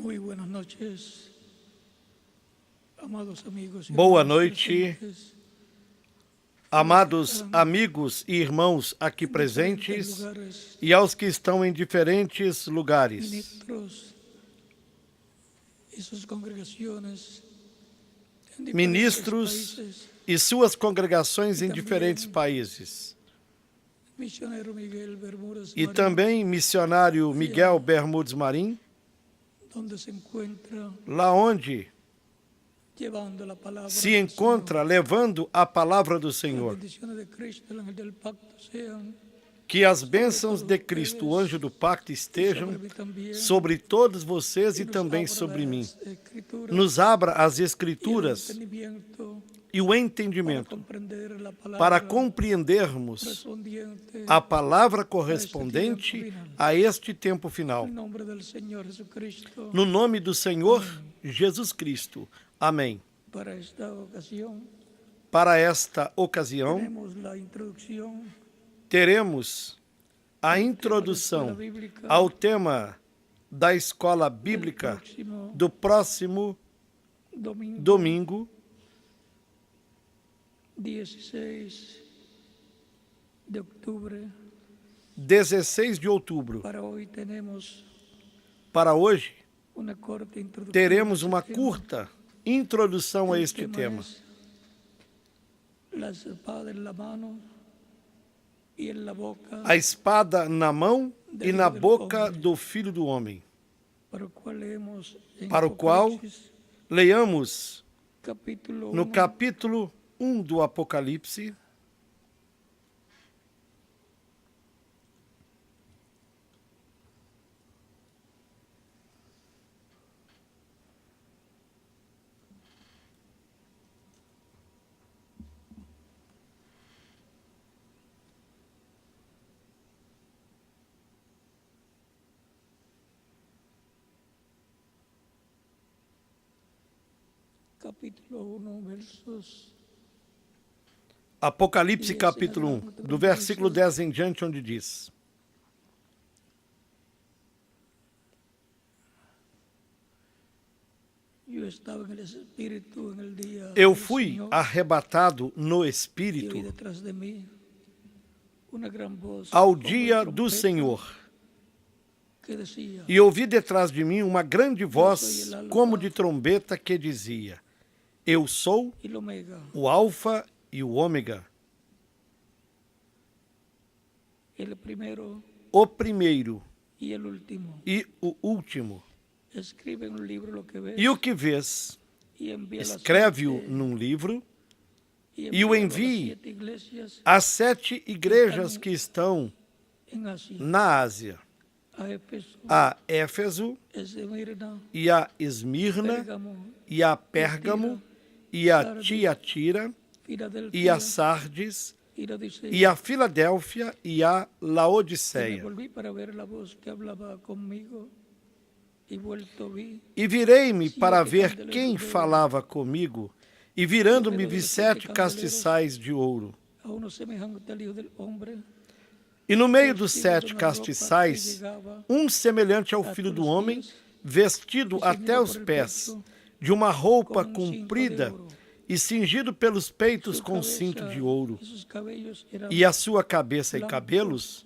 Muy buenas noches, amados amigos y Boa hermanos noite, presentes amados amigos e irmãos aqui en diferentes presentes lugares, e aos que estão em diferentes lugares, ministros y sus congregaciones en diferentes ministros países. e suas congregações em diferentes países. Misionero Miguel Bermúdez E Marín, também missionário Miguel Bermudes Marim, donde se encuentra lá onde llevando la palabra se del encontra levando a palavra do Señor. Senhor. Las bendiciones de Cristo, el ángel del pacto, sean Que as bênçãos de Cristo, o anjo do pacto, estejam sobre mí también, sobre todos vocês y e nos também abra sobre mim. las Escrituras Nos abra as y el Escrituras entendimiento e o entendimento para para compreendermos correspondiente a palavra correspondente a este tempo final. en nombre del Señor Jesucristo. No nome do Senhor Jesus Cristo. Amém. Para esta ocasión Para esta ocasião, tenemos la introducción teremos a introdução ao tema da escola bíblica do próximo domingo, 16 de octubre. 16 de outubro. Para hoy tenemos Para hoje, una corta introducción. teremos a uma este tema. curta introdução a El este tema. es la espada en la mano y en la boca, A espada na mão e na boca do Filho do Homem. para o qual leemos en Para o qual Apocalipsis, Leiamos capítulo no 1, capítulo 1 do Apocalipse, capítulo 1, versos Apocalipse capítulo 1, do versículo 10 em diante, onde diz: yo estaba en el espíritu en el día Eu del fui Señor, arrebatado no y oí Espírito detrás de mí una gran voz ao como de dia do trompeta, Senhor, que decía: e ouvi detrás de mim uma grande voz como de trombeta que dizia: Eu sou el Omega, o Alfa e o Ômega, el primero o primeiro y el último. e o último. Escribe en un libro lo que ves E o que vês, y envía escreve-o num livro e o envie 7 iglesias às 7 igrejas que estão en Asia, na Ásia: a Éfeso, a Éfeso Esmirna, e a Esmirna Pérgamo, e a Pérgamo e a Tiatira e Filadelfia a Sardes y Laodicea. e a Filadélfia e a Y me Laodiceia. volví para ver la voz que hablaba conmigo y vuelto vi E virei-me para ver quem falava comigo, e virando-me vi 7 castiçais de ouro. a uno semejante al Hijo del Hombre, E no meio dos 7 castiçais, um semelhante ao Filho do Homem, vestido até os pés, de uma roupa comprida e cingido pelos peitos com cinto de ouro. y sus cabellos eran E a sua cabeça e cabelos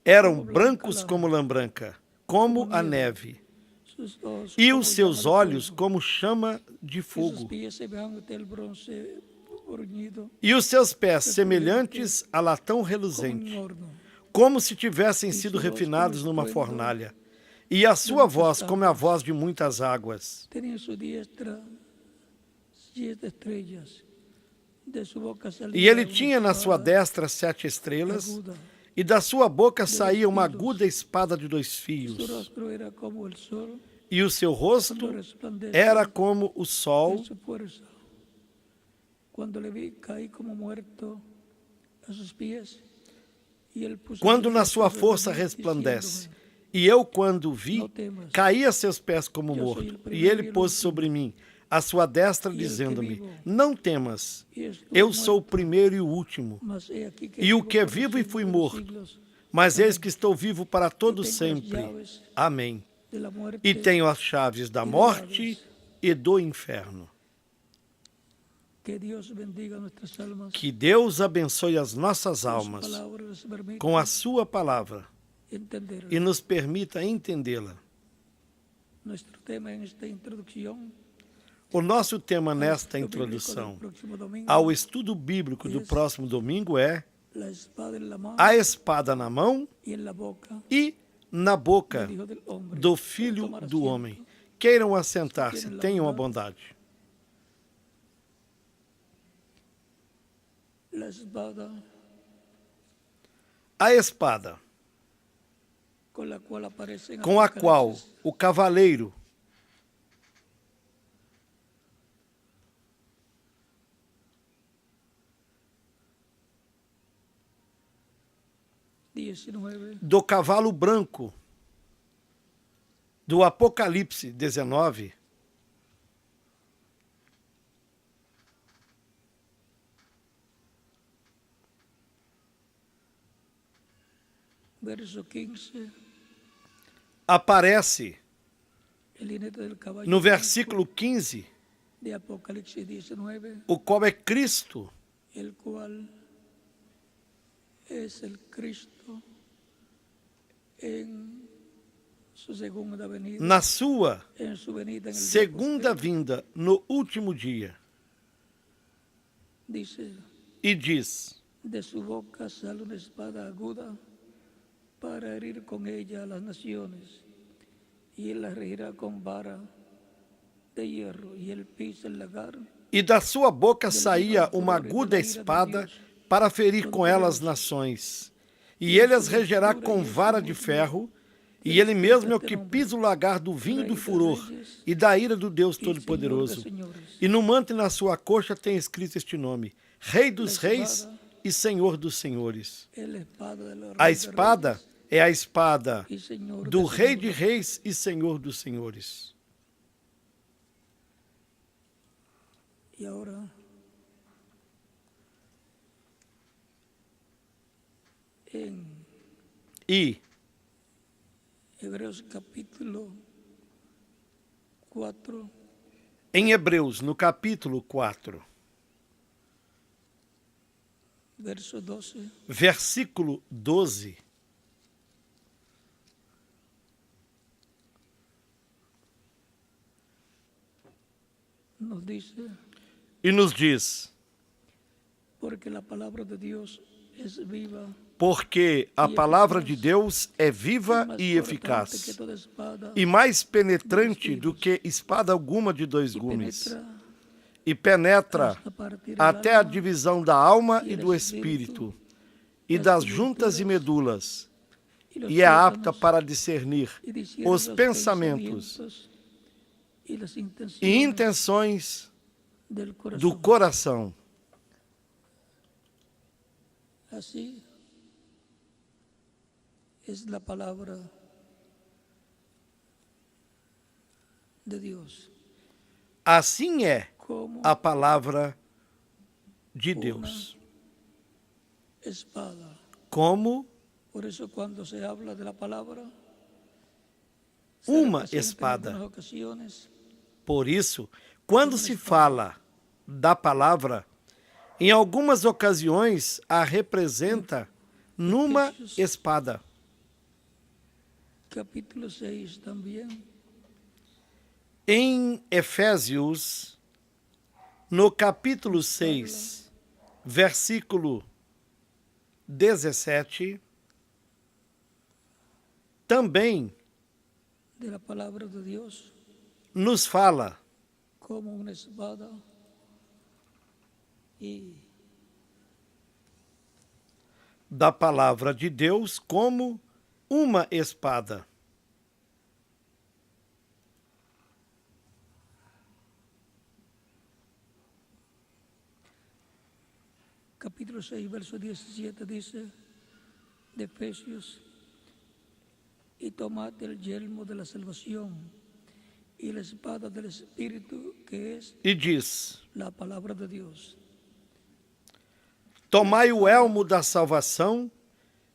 eram brancos como lã branca, como a neve, sus ojos e como os seus llama de olhos fuego, como chama de y sus fogo, pies semejantes al bronce bruñido, e os seus pés semelhantes a latão como en reluzente, un horno. como se tivessem sido refinados numa fornalha, e a sua voz como a voz de muitas águas. Tenía en su diestra 7 estrellas, de su boca salía E ele una tinha na sua espada destra 7 estrelas, aguda, e da sua boca saía uma aguda espada de 2 su fios, rostro era como el sol e o seu cuando rosto resplandece era como o sol. en su fuerza. Cuando le vi, caí como muerto a sus pies, y él puso Quando su na rostro sua sobre força mí, resplandece. diciéndome: E eu, quando vi, Não temas, caí a seus pés como eu sou morto. o E primeiro ele e o pôs último, sobre mim a sua destra, e el que dizendo-me: vivo, Não temas, y estuve eu sou o muerto, primeiro e o último. mas he aquí que E o que por vivo e los fui siglos de los morto, siglos. mas eis que estou vivo para todo tenho as sempre. chaves Amém. de la muerte e tenho as chaves da morte e do inferno. Que Dios bendiga nuestras almas Que Deus abençoe as nossas con su almas palabra y nos permita com a sua palavra entenderla. e nos permita entendê-la. Nuestro tema en esta introducción O nosso tema al nesta estudio bíblico introdução del próximo domingo, ao estudo bíblico do próximo domingo é la espada en la mano a espada na mão y en la boca e na boca del Hijo del Hombre. do Pueden Filho tomar do asiento. Homem. Queiram assentar-se, tenham a bondade. La espada A espada con la cual aparece en com a qual Apocalipsis o cavaleiro 19 do cavalo branco do Apocalipse 19 verso 15, aparece el jinete del caballo no blanco versículo 15, de Apocalipsis 19, o qual é Cristo, el cual es el Cristo en su segunda venida, na sua en su venida en el día segunda postero. vinda no último dia, Dice, e diz: de su boca sale una espada aguda para herir con ella a las naciones, y él las regirá con vara de hierro, y él pisa el lagar. E da sua boca saía uma aguda espada para ferir com ela as nações. E ele as regerá com vara de ferro, e ele mesmo é o que pisa o lagar do vinho do furor e da ira do Deus Todo-Poderoso. E no manto e na sua coxa tem escrito este nome: Rei dos Reis e Senhor dos Senhores. A espada é a espada do Rei de Reis e Senhor dos Senhores. E agora, E Hebreus capítulo 4, em Hebreus, no capítulo 4, verso 12, versículo 12, nos dice, e nos diz: porque la palabra de Dios es viva porque a palavra de Deus é viva e eficaz, e mais penetrante do que espada alguma de dois gumes, e penetra até a divisão da alma e do espírito, e das juntas e medulas, e é apta para discernir os pensamentos e intenções do coração. Assim es la palabra de Dios. Assim é Como a palavra de Deus. espada. Como Por eso cuando se habla de la palabra, uma espada. Por isso, quando se fala da palavra, em algumas ocasiões a representa numa espada. Capítulo 6 também. Em Efésios, no capítulo 6, versículo 17, também De la palabra de Dios nos fala como una espada y da palavra de Deus como uma espada. capítulo 6, verso 17 dice de Efesios, y tomad el yelmo de la salvación y la espada del Espíritu, que es E diz: la palabra de Dios. Tomai o elmo da salvação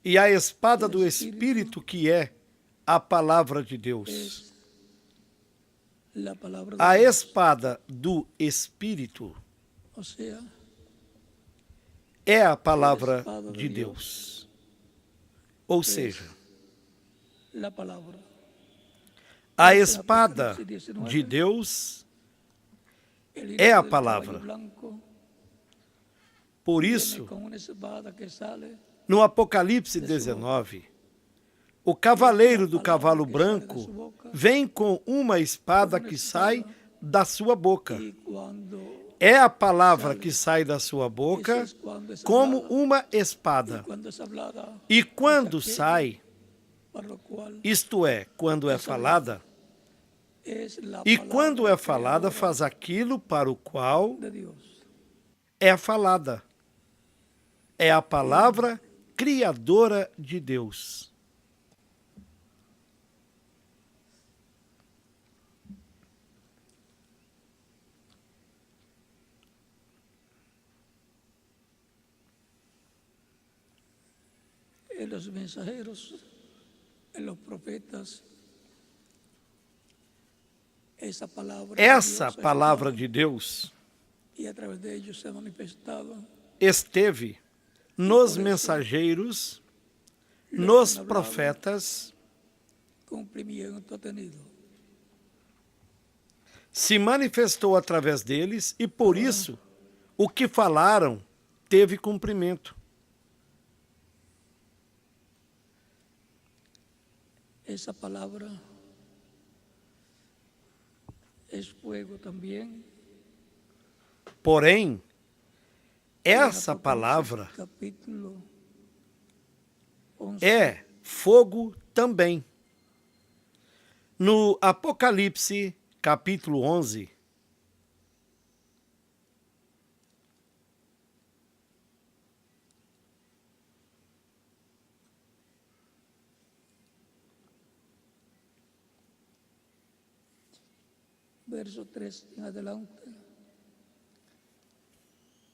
e a espada do Espírito, que é a palavra de Deus. Es la palabra de A Dios. espada do Espírito O sea, é a palavra de Deus. Ou seja, la palabra. a espada de Deus El é a hijo del palavra. caballo blanco Por viene isso, con una espada que sale no Apocalipse 19, o cavaleiro do cavalo branco vem com uma espada que sai da sua boca. y cuando É a palavra que sai da sua boca como uma espada. cuando es hablada, E quando sai, para lo cual isto é, quando é falada, es la e palabra quando é falada, creadora faz aquilo para o qual de Dios. é falada. É a palavra criadora de Deus. En los mensajeros, en los profetas, esa palabra de Essa Dios es palavra hablada, de Deus y a través de ellos se ha manifestado esteve nos mensageiros, nos profetas, cumplimiento ha tenido. se manifestou através deles e por isso o que falaram teve cumprimento. Esa palabra es fuego también. Porém, essa En Apocalipsis, palavra capítulo 11, é fogo também. No Apocalipse, capítulo 11, verso 3 en adelante,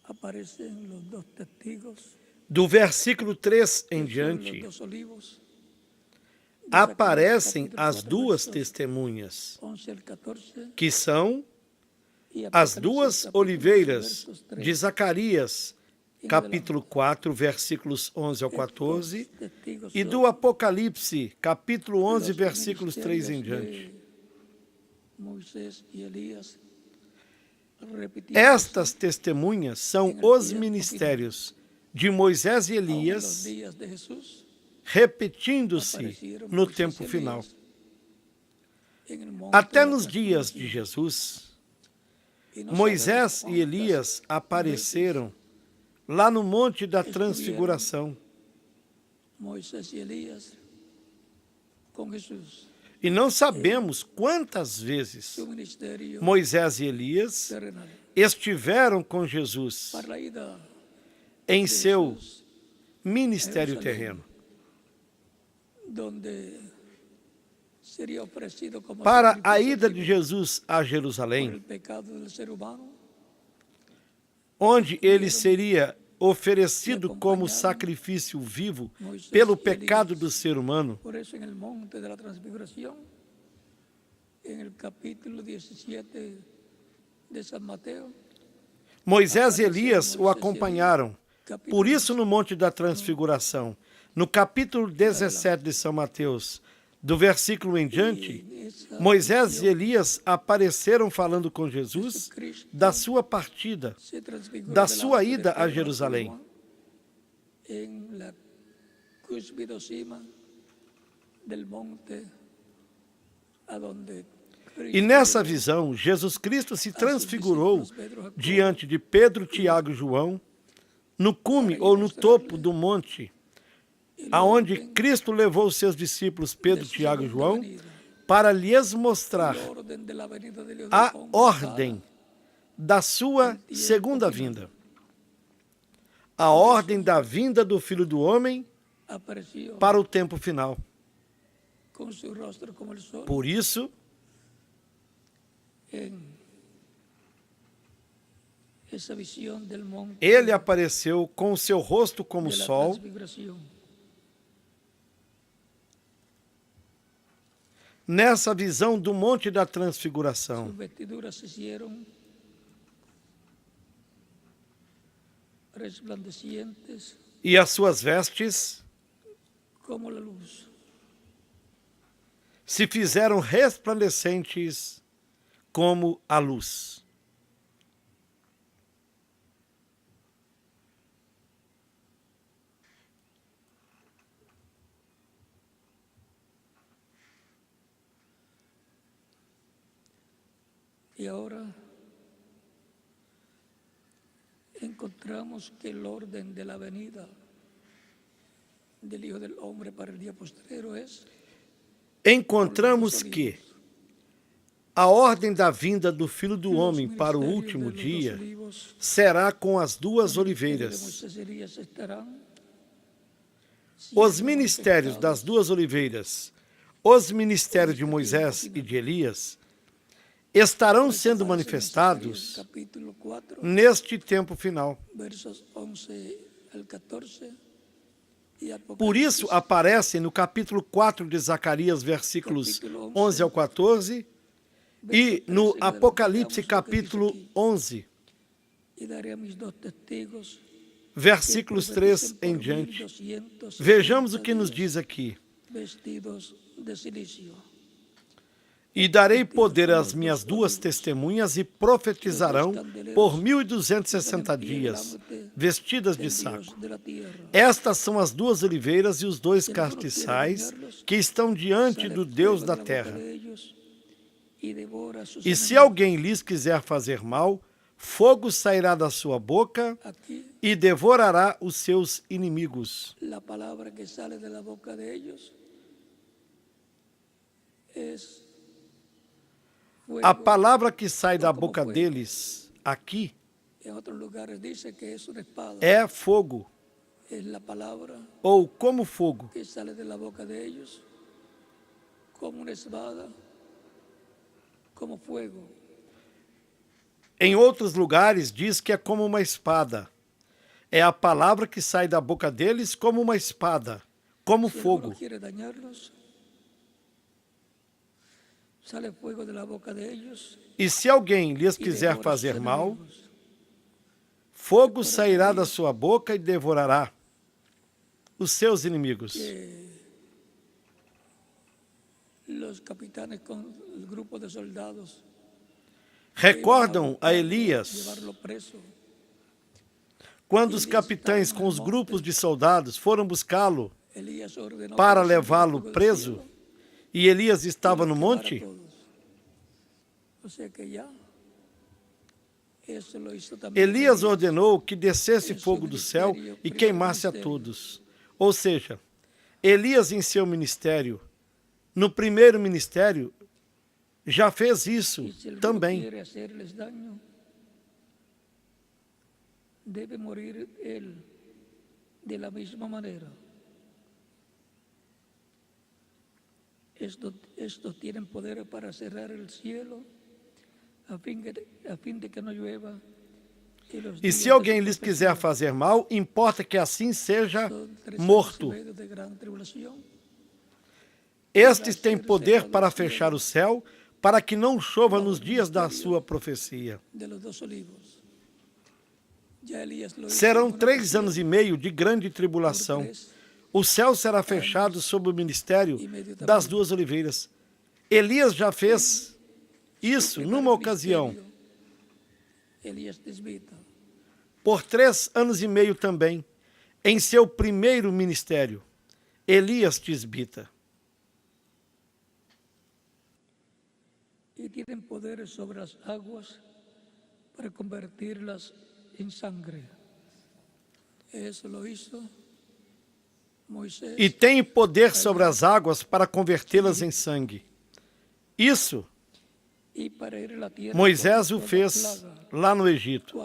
aparecen los dos testigos do versículo 3 em que son diante, los dos olivos. De aparecem Zacarías, as capítulo duas 4, testemunhas, 11 al 14, que são y as Apocalipsis, duas capítulo 11, oliveiras versos 3 de Zacarias, en capítulo adelante. 4, versículos 11 ao 14, Estos testigos e son do Apocalipse, capítulo 11, los versículos 3 em ministerios diante. de Moisés y Elías, repitiéndose Estas testemunhas são os ministérios de Moisés e aún en los Elias, días de Jesús, repetindo-se aparecieron no Moisés tempo y final. Elías en el monte Até de la nos dias de transfiguración. Jesus, Y no Moisés sabemos e cuántas Elias veces apareceram lá no Monte da Transfiguração. Moisés y Elías con Jesús. E não sabemos quantas vezes Su ministerio Moisés e Elias terrenal. estiveram com Jesus Para la ida em de seu Jesús, ministério terreno. donde sería ofrecido como Para a sacrificio ida de vivo Jesus a por Jerusalém, el pecado del ser humano, onde ele seria oferecido como sacrifício vivo pelo pecado do ser humano. por eso en el monte de la transfiguración, en el capítulo 17 de San Mateo, Moisés e Elias o acompanharam. Por isso, no Monte da Transfiguração, no capítulo 17 de São Mateus, do versículo em diante, Moisés e Elias apareceram falando com Jesus da sua partida, se transfiguró da delante sua de ida a Pedro Jerusalém. en la cúspide cima del monte a donde E nessa visão, Jesus Cristo se transfigurou diante de Pedro, Tiago e João, no cume ou no topo do monte, aonde Cristo levou seus discípulos Pedro, Tiago e João, para lhes mostrar a ordem da sua segunda vinda. A ordem da vinda do Filho do Homem apareció para o tempo final. con su rostro como el sol Por isso, en esa visión del monte ele apareceu com o seu rosto como o de la sol, transfiguración. nessa visão do Monte da Transfiguração. Sus vestiduras se hicieron resplandecientes E as suas vestes como la luz. se fizeram resplandecentes como a luz. Y ahora encontramos que el orden de la venida del Hijo del Hombre para el día postrero es Encontramos que a ordem da vinda do Filho do Homem para o último dia será com as duas oliveiras. Os ministérios das duas oliveiras, os ministérios de Moisés e de Elias, estarão sendo manifestados neste tempo final. Por isso aparecem no capítulo 4 de Zacarias, versículos 11 ao 14, e no Apocalipse, capítulo 11, versículos 3 em diante. Vejamos o que nos diz aqui. E darei poder às minhas duas testemunhas e profetizarão por 1260 dias, vestidas de saco. Estas são as duas oliveiras e os dois castiçais que estão diante do Deus da terra. E se alguém lhes quiser fazer mal, fogo sairá da sua boca e devorará os seus inimigos. A palavra que sai da boca deles, aqui, é fogo, ou como fogo. Em outros lugares diz que é como uma espada. É a palavra que sai da boca deles como uma espada, como fogo. E se alguém lhes quiser fazer mal, fogo sairá da sua boca e devorará os seus inimigos. Recordam a Elias, quando os capitães com os grupos de soldados foram buscá-lo para levá-lo preso, e Elias estava no monte? Elias ordenou que descesse fogo do céu e queimasse a todos. Ou seja, Elias em seu ministério, no primeiro ministério, já fez isso também. Deve morir ele de la misma maneira. Estos tienen poder para cerrar el cielo a fin de que no llueva. E se alguém lhes quiser fazer mal, importa que assim seja morto. Estes têm poder para fechar o céu, para que não chova nos dias da sua profecia. Serão 3 anos e meio de grande tribulação. O céu será fechado sob o ministério das duas oliveiras. Elias já fez isso numa ocasião. Por 3 anos e meio também, em seu primeiro ministério, Elias tisbita. E têm poder sobre as águas para converti-las em sangre. Isso lo hizo Moisés. E tem poder sobre as águas para convertê-las em sangue. Isso Moisés o fez lá no Egito.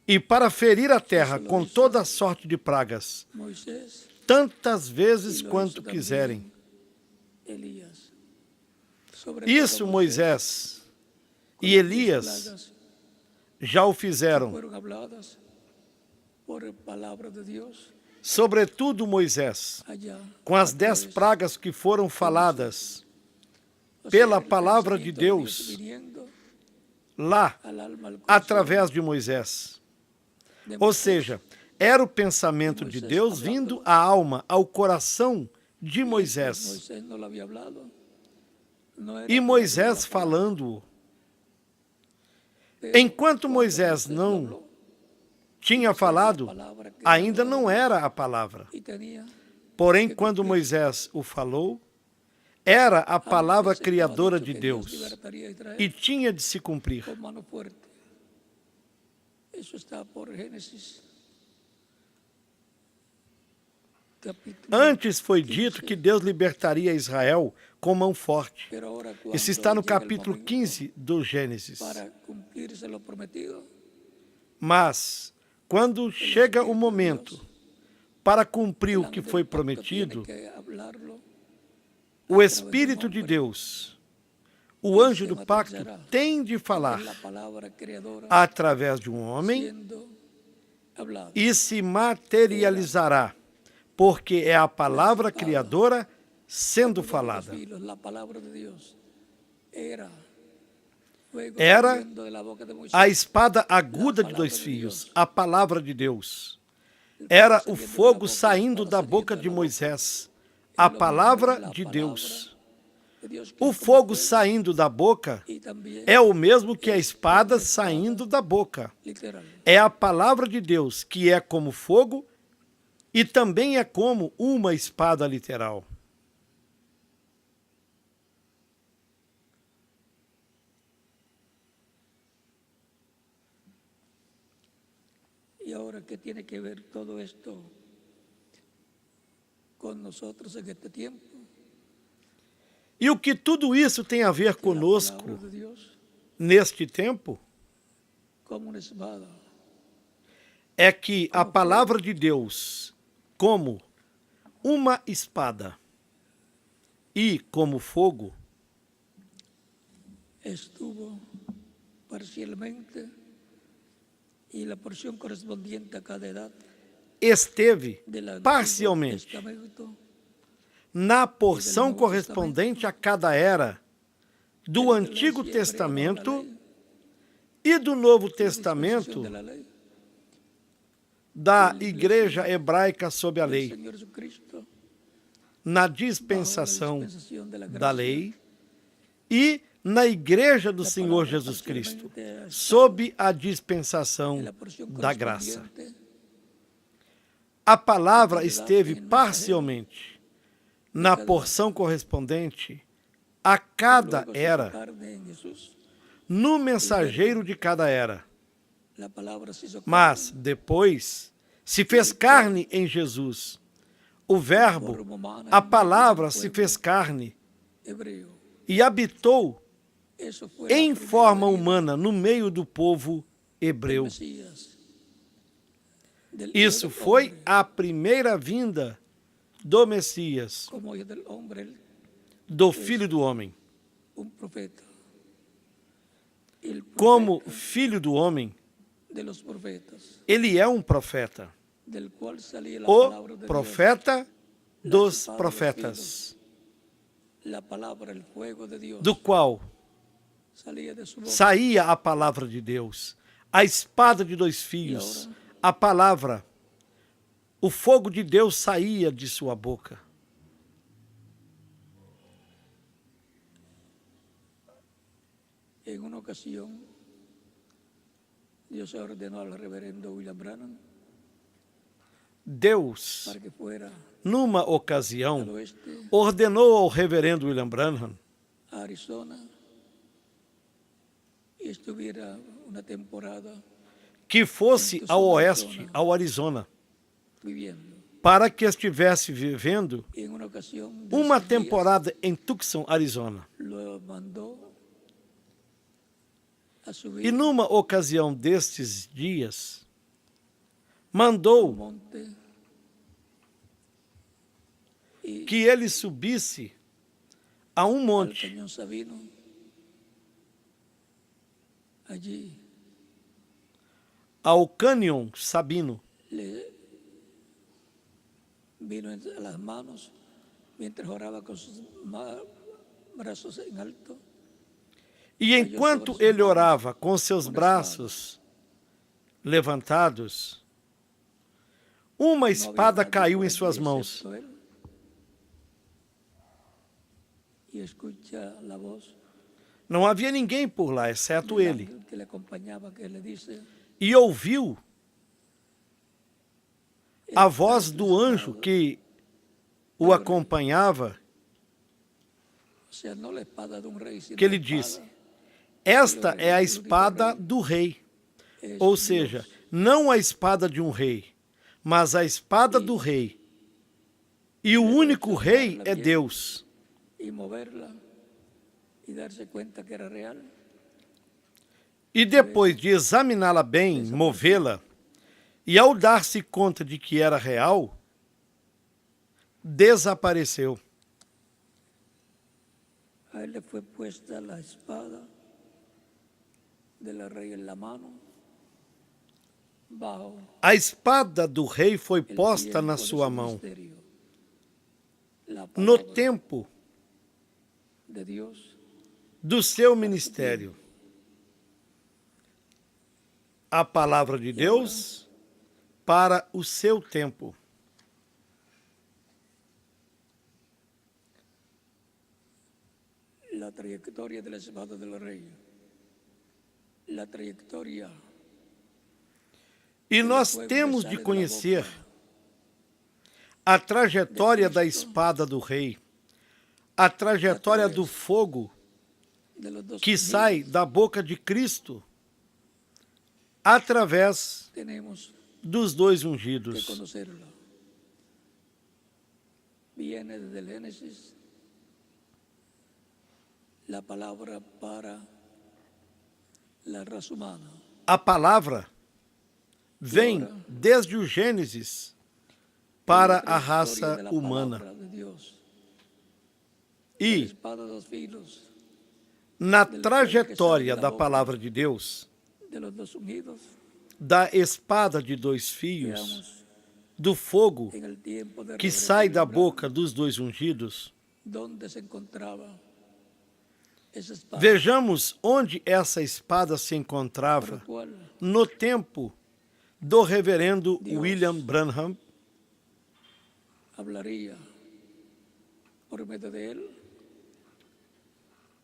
E para ferir a terra com toda a sorte de pragas, tantas vezes quanto quiserem. Isso Moisés e Elias já o fizeram. sobretudo Moisés, allá com as a 10 través pragas que foram faladas o sea, pela el palavra de pensamiento de Deus viniendo lá, al alma, al corazón através de Moisés. de Ou Moisés, seja, era o pensamento de Deus vindo à alma, ao coração de y Moisés. Moisés no lo había hablado, no era E por medio de la Moisés palabra, falando-o. pero Enquanto cuando Moisés Moisés lo não habló, tinha esa era la falado, palabra que ainda emanaba de não Dios, era a palavra. y tenía Porém, que quando cumplir. Moisés o falou, era a palavra Antes estaba criadora dicho de que Dios Deus libertaría a Israel e tinha de se cumprir. con mano fuerte. Eso está por Génesis capítulo Antes foi 15. dito que Deus libertaria Israel com mão forte. Pero ahora, Isso cuando está no llega el capítulo momento 15 do Gênesis. para cumplirse lo prometido, Mas, quando chega o momento para cumprir o que foi prometido, tiene que hablarlo o Espírito de Deus, o anjo do pacto, tem de falar la palabra creadora através de um homem siendo hablada. e se materializará, porque é a palavra criadora sendo falada. La palabra de Dios era fuego Era saliendo de la boca de Moisés. a espada aguda de 2 fios, a palavra de Deus. Era o fogo saindo da boca de Moisés, a palavra de Deus. O fogo saindo da boca Y también, é o mesmo que a espada saindo da boca. literal, É a palavra de Deus, que é como fogo e também é como uma espada literal. y ahora, ¿qué tiene que ver todo esto con nosotros en este tiempo? E o que tudo isso tem a ver La conosco palabra de Dios neste tempo como una espada, é que a palavra de Deus, como uma espada e como fogo, estuvo parcialmente y la porción correspondiente a cada edad esteve del Antiguo parcialmente Testamento na porção correspondente a cada era do Antigo Testamento e do Novo Testamento de la ley da Igreja Hebraica sob a del lei, Señor Jesucristo, na bajo la dispensação dispensación de la da gracia, lei e na Igreja do la Senhor palabra Jesus Cristo, parcialmente sob a en dispensação la porción da graça. correspondiente A palavra esteve parcialmente na porção correspondente a cada luego se era, hizo carne en Jesús. no mensageiro de cada era. La palabra se hizo Mas depois se fez carne em Jesus. O Verbo, a palavra se fez carne hebreo. e habitou Eso fue la em primera forma venida humana no meio do povo del hebreu. Mesías, del Isso Hijo del foi Hombre, a primeira vinda do Messias, como hijo del hombre, do Filho do Homem. un profeta. El profeta Como Filho do Homem, de los profetas, ele é um profeta. del cual salía la O palabra de profeta dos profetas, Dios. La palabra, el fuego de Dios, do qual salía de su boca. saía a palavra de Deus, a espada de 2 fios, a palavra, o fogo de Deus saía de sua boca. En una ocasión, Dios ordenó al reverendo William Branham Deus, para que fuera numa al ocasião, oeste, ordenou ao reverendo William Branham a Arizona, y estuviera una temporada que fosse ao oeste, ao Arizona, viviendo. para que estivesse vivendo Y en una ocasión de uma esos días, temporada em Tucson, Arizona. lo mandó a subir E numa ocasião destes dias, al mandou monte y que ele subisse a um al monte, cañón Sabino. Allí ao Cânion Sabino, le vino a las manos mientras oraba con sus brazos en alto. E enquanto ele orava com seus braços levantados, uma espada caiu em suas mãos. Não havia ninguém por lá, exceto ele. E ouviu a voz do anjo que o acompanhava, que ele disse: esta é a espada do rei. Ou seja, não a espada de um rei, mas a espada do rei. E o único rei é Deus. E depois de examiná-la bem, movê-la, e ao dar-se conta de que era real, desapareceu. A él le fue puesta la espada del rey en la mano, bajo A espada do rei foi posta na sua mão. No tempo de Dios, do seu ministério. A palavra de Deus para o seu tempo. la trayectoria de la espada del rey, la trayectoria. E nós temos de conhecer a trajetória da espada do rei, a trajetória do fogo que sai da boca de Cristo através dos dois ungidos. Viene desde el Génesis la palabra para la raza humana. A palavra vem desde o Gênesis para a raça humana. E na trajetória da palavra de Deus, da espada de dois fios, do fogo que sai da boca dos dois ungidos, vejamos onde essa espada se encontrava no tempo do reverendo William Branham. Hablaría por medio de él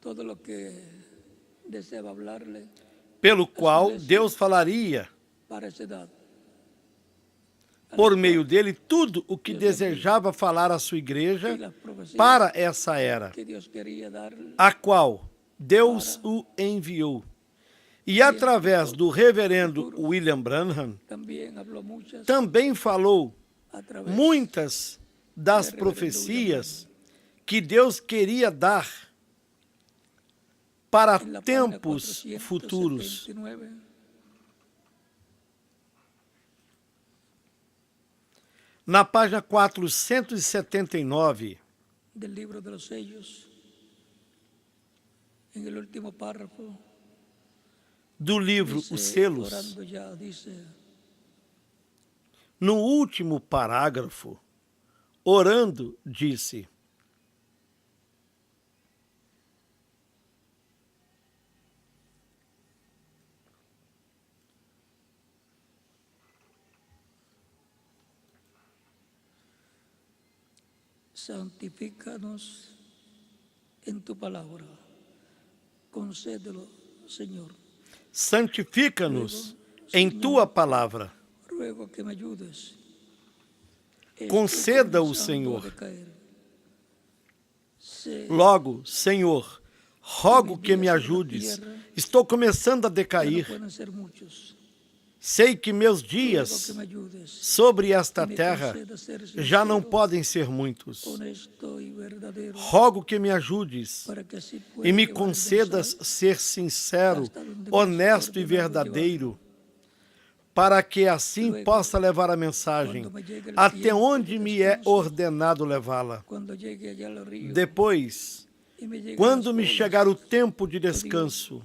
todo lo que deseaba hablarle, pelo qual Deus falaria para essa idade, por meio dele tudo o que desejava falar à sua igreja para essa era, que Dios quería darle, a qual Deus o enviou. E através do reverendo William Branham, também falou muitas das profecias que Deus queria dar para tempos futuros. Na página 479 del libro de los sellos, en el último párrafo, do livro Os Selos, orando ya, dice, no último parágrafo, orando, disse: santifícanos en tu palabra, concédelo, Señor. santifica-nos em tua palavra. Ruego que me ayudes. Conceda-o, Senhor. Logo, Senhor, rogo que me ajudes. Estou começando a decair. Sei que meus dias sobre esta terra já não podem ser muitos. Rogo que me ajudes e me concedas ser sincero, honesto e verdadeiro, para que assim possa levar a mensagem até onde me é ordenado levá-la. Depois, quando me chegar o tempo de descanso,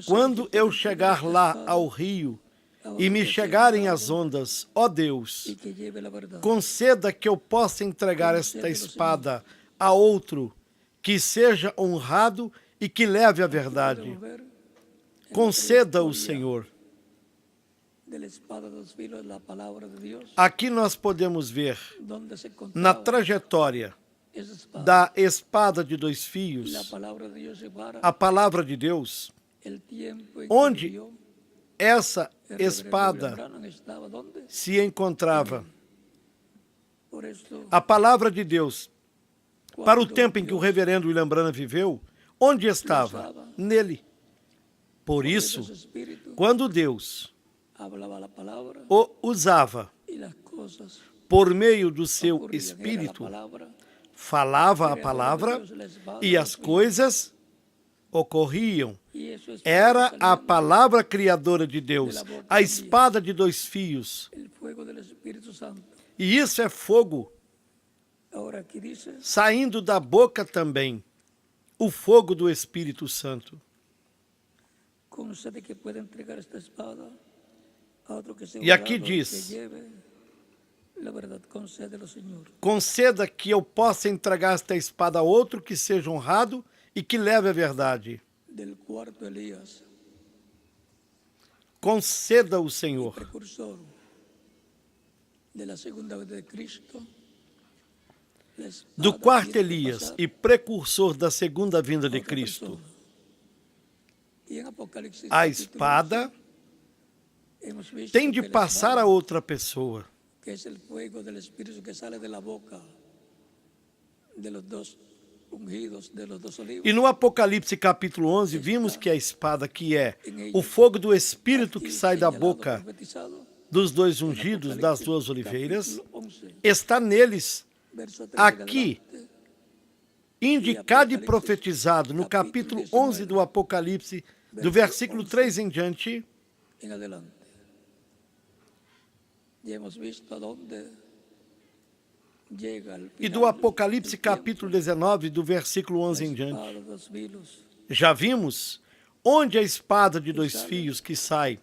quando eu chegar lá ao rio, e me chegarem as ondas, ó Deus, y que lleve la verdad. conceda que eu possa entregar esta espada a outro que seja honrado e que leve a verdade. Podemos ver en Conceda o la historia Senhor. de la espada de dos filos, la palabra de Dios, Aqui nós podemos ver donde se na encontraba trajetória esa espada. da espada de dois La fios, palabra de Dios separa a palavra de Deus, el tiempo en onde que vivió essa el reverendo espada William Branham estaba donde. se encontrava. Por eso, A palavra de Deus, para o cuando tempo em que o Dios reverendo William Branham viveu, onde estava? Nele. Por por isso, su espíritu quando Deus hablaba la palabra o usava y las cosas por meio do seu ocurrían. Era la Espírito, palabra, falava a creadora de palavra Dios, la espada e de as dos filos. coisas ocorriam. Y eso es Era saliendo a palavra criadora de Deus, a espada de dois fios. el fuego del Espíritu Santo. E isso é fogo Ahora aquí dice, saindo da boca também, o fogo do Espírito Santo. concede que pueda entregar esta espada a otro que sea E aqui honrado y diz, que lleve la verdad. Concédelo, Señor. conceda que eu possa entregar esta espada a outro que seja honrado e que leve a verdade. Del cuarto Elías, Conceda o Senhor. precursor de la segunda vez de Cristo, la espada Do quarto tiene que Elias pasar e precursor da segunda vinda a de otra Cristo. persona. Y en Apocalipsis A capítulo espada 11, hemos visto tem de que la passar espada, a outra pessoa. que es el fuego del Espíritu que sale de la boca de los dos ungidos, de los dos olivos. E no Apocalipse capítulo 11, vimos que a espada, que é o fogo do Espírito que Aquí sai da señalado, boca profetizado, dos dois en ungidos, das Apocalipsis duas oliveiras, capítulo 11, está neles, verso 13 en aqui, adelante. indicado e profetizado no capítulo 11 do Apocalipse, do versículo 3 em diante, En adelante. Ya hemos visto a dónde llega al e final do Apocalipse del tiempo, capítulo 19, do versículo la 11 em diante. espada de dos filos Já vimos onde a espada de dois fios que sai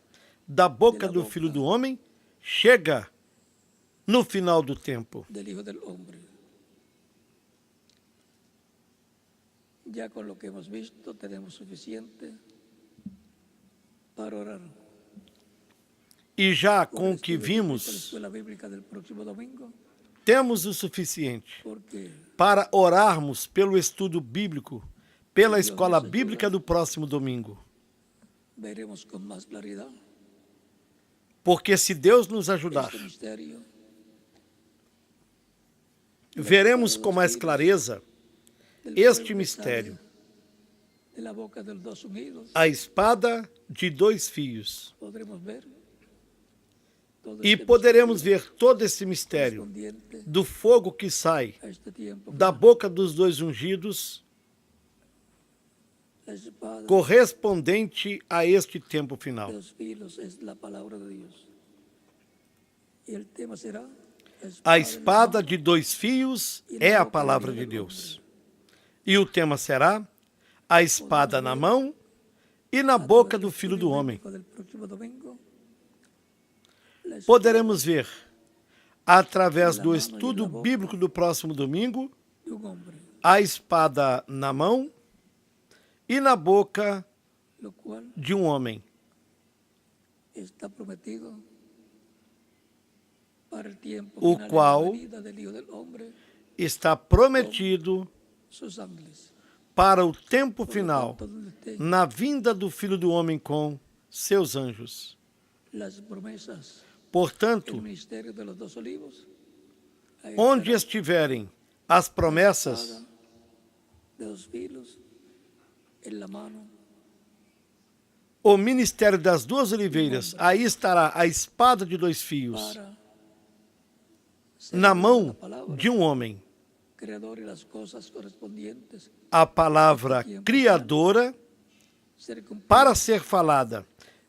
da boca do Filho do Homem chega no final do tempo. del Hijo del Hombre. Ya con lo que hemos visto tenemos suficiente para orar. E já Por com o esto que yo invito a la vimos, escuela bíblica del próximo domingo, temos o suficiente porque para orarmos pelo estudo bíblico, pela escola bíblica do próximo domingo. veremos con más claridad Porque se Deus nos ajudar, este misterio veremos com mais clareza del este fuego que mistério, sale de la boca de los dos unidos. a espada de dois fios. Podremos ver todo E este poderemos misterio ver todo esse mistério correspondiente do fogo que sai a este tiempo da final. boca dos dois ungidos, La espada correspondente a este tempo de final. los filos es la palabra de Dios. Y el tema será A espada de dois fios é a palavra de Deus. E o tema será a espada na mão e na boca do Filho do Homem. Poderemos ver, através do estudo bíblico do próximo domingo, a espada na mão e na boca de um homem. Está prometido para el tiempo O final, qual la venida del Hijo del Hombre, está prometido sus ángeles. para o tempo Por lo final, tanto, donde esté na vinda do Filho do Homem com seus anjos. las promesas, Portanto, el ministerio de los dos olivos, ahí onde estará estiverem as la promessas, espada de dos filos en la mano, o ministério das duas oliveiras, aí estará a espada de dois fios para ser na la mão palabra, de um homem. creador y las cosas correspondientes A palavra criadora ser cumplidas para ser falada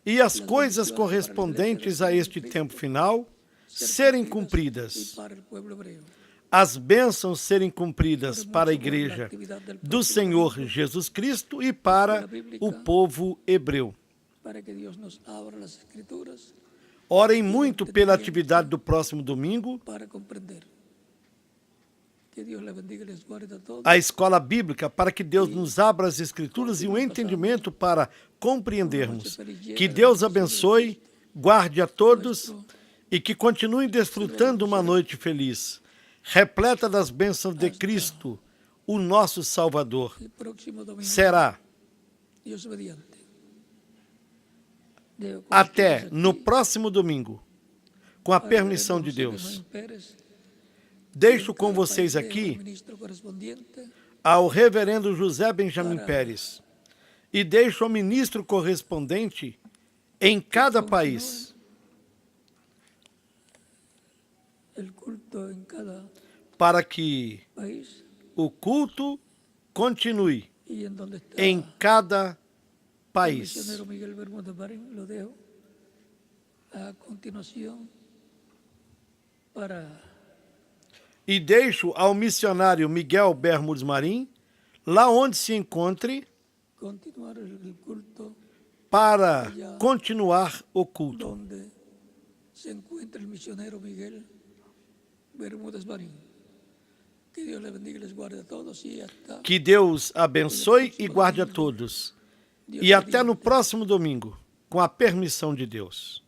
e as coisas correspondentes a este tempo final serem y cumpridas. para el pueblo hebreo. As bênçãos serem cumpridas para a igreja do Senhor Jesus Cristo e para o povo hebreu. Para que Dios nos abra las escrituras Orem muito pela atividade do próximo domingo. para comprender. Que Dios les bendiga y les guarde a todos. A escola bíblica, para que Deus nos abra as escrituras e o entendimento para compreendermos. Que Deus abençoe, guarde a todos e que continuem desfrutando uma noite feliz, repleta das bênçãos de Cristo, o nosso Salvador. El próximo domingo, Será Dios mediante. Dejo con até ustedes no aquí próximo domingo, com a al permissão de reverendo Deus. José Pérez, Deixo en com cada vocês país, aqui o ministro correspondiente, ao reverendo José Benjamin Pérez e deixo ao ministro correspondente em cada país el culto en cada para que país o culto continue y en donde está em cada el país. misionero Miguel Bermúdez Marín, lo dejo a continuación para E deixo ao missionário Miguel Bermudes Marim, lá onde se encontre, continuar el culto para continuar o culto. donde se encuentra el misionero Miguel Bermúdez Marín. Que Dios les bendiga y les guarde a todos y hasta Que Deus abençoe e guarde a todos. E até no próximo domingo, com a permissão de Deus.